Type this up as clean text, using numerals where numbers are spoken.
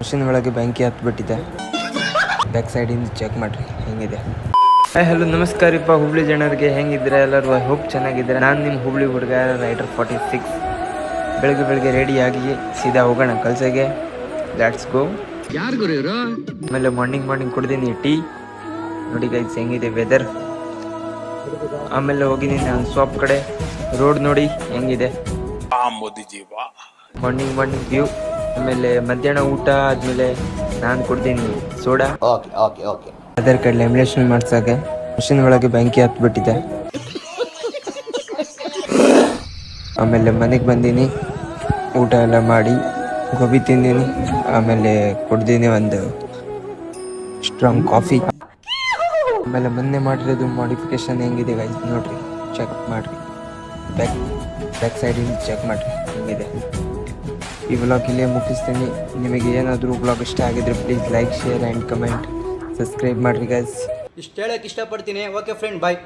Machine ಒಳಗೆ ಬೆಂಕಿ ಹತ್ಬಿಟ್ಟಿದೆ. Back ಸೈಡಿಂದ ಚೆಕ್ ಮಾಡ್ರಿ ಹೆಂಗಿದೆ. ಹಲೋ ನಮಸ್ಕಾರಪ್ಪ ಹುಬ್ಳಿ ಜನರಿಗೆ, ಹೆಂಗಿದ್ರೆ ಎಲ್ಲರೂ? ಐ ಹೋಪ್ ಚೆನ್ನಾಗಿದ್ದಾರೆ. ನಾನು ನಿಮ್ಮ ಹುಬ್ಳಿ ಹುಡುಗ ರೈಟರ್ 46. ಬೆಳಗ್ಗೆ ರೆಡಿಯಾಗಿ ಸೀದಾ ಹೋಗೋಣ ಕಲ್ಸಗೆ. Let's go. ಯಾರು ಗುರು ಇವರು? ಆಮೇಲೆ ಮಾರ್ನಿಂಗ್ ಕುಡ್ದೀನಿ ಟೀ. ನೋಡಿ ಗೈಸ್ ಹೆಂಗಿದೆ ವೆದರ್. ಆಮೇಲೆ ಹೋಗಿದ್ದೀನಿ ನಾನು ಶಾಪ್ ಕಡೆ. ರೋಡ್ ನೋಡಿ ಹೆಂಗಿದೆ. Morning view. ಆಮೇಲೆ ಮಧ್ಯಾಹ್ನ ಊಟ ಆದ್ಮೇಲೆ ನಾನು ಕೊಡ್ತೀನಿ ಸೋಡಾ. ಆಧಾರ್ ಕಾರ್ಡ್ ಲ್ಯಾಮಿನೇಷನ್ ಮಾಡ್ಸಾಗೆ ಮಷಿನ್ ಒಳಗೆ ಬೆಂಕಿ ಹತ್ಬಿಟ್ಟಿದೆ. ಆಮೇಲೆ ಮನೆಗೆ ಬಂದೀನಿ, ಊಟ ಎಲ್ಲ ಮಾಡಿ ಗೋಬಿ ತಿಂದೀನಿ. ಆಮೇಲೆ ಕುಡ್ದೀನಿ ಒಂದು ಸ್ಟ್ರಾಂಗ್ ಕಾಫಿ. ಆಮೇಲೆ ಮೊನ್ನೆ ಮಾಡಿರೋದು ಮಾಡಿಫಿಕೇಶನ್ ಹೆಂಗಿದೆ ಗೈಸ್ ನೋಡ್ರಿ, ಚೆಕ್ ಮಾಡ್ರಿ. ಬ್ಯಾಕ್ ಸೈಡಿಂದ ಚೆಕ್ ಮಾಡ್ರಿ ಹೆಂಗಿದೆ. ಈ ವ್ಲಾಗ್ ಇಲ್ಲೇ ಮುಗಿಸ್ತೀನಿ. ನಿಮಗೆ ಏನಾದರೂ ವ್ಲಾಗ್ ಇಷ್ಟ ಆಗಿದ್ರೆ please like, share and comment, subscribe ಮಾಡಿರಿ ಗೈಸ್. ಇಷ್ಟು ಹೇಳಕ್ಕೆ ಇಷ್ಟಪಡ್ತೀನಿ. ಓಕೆ ಫ್ರೆಂಡ್, ಬಾಯ್.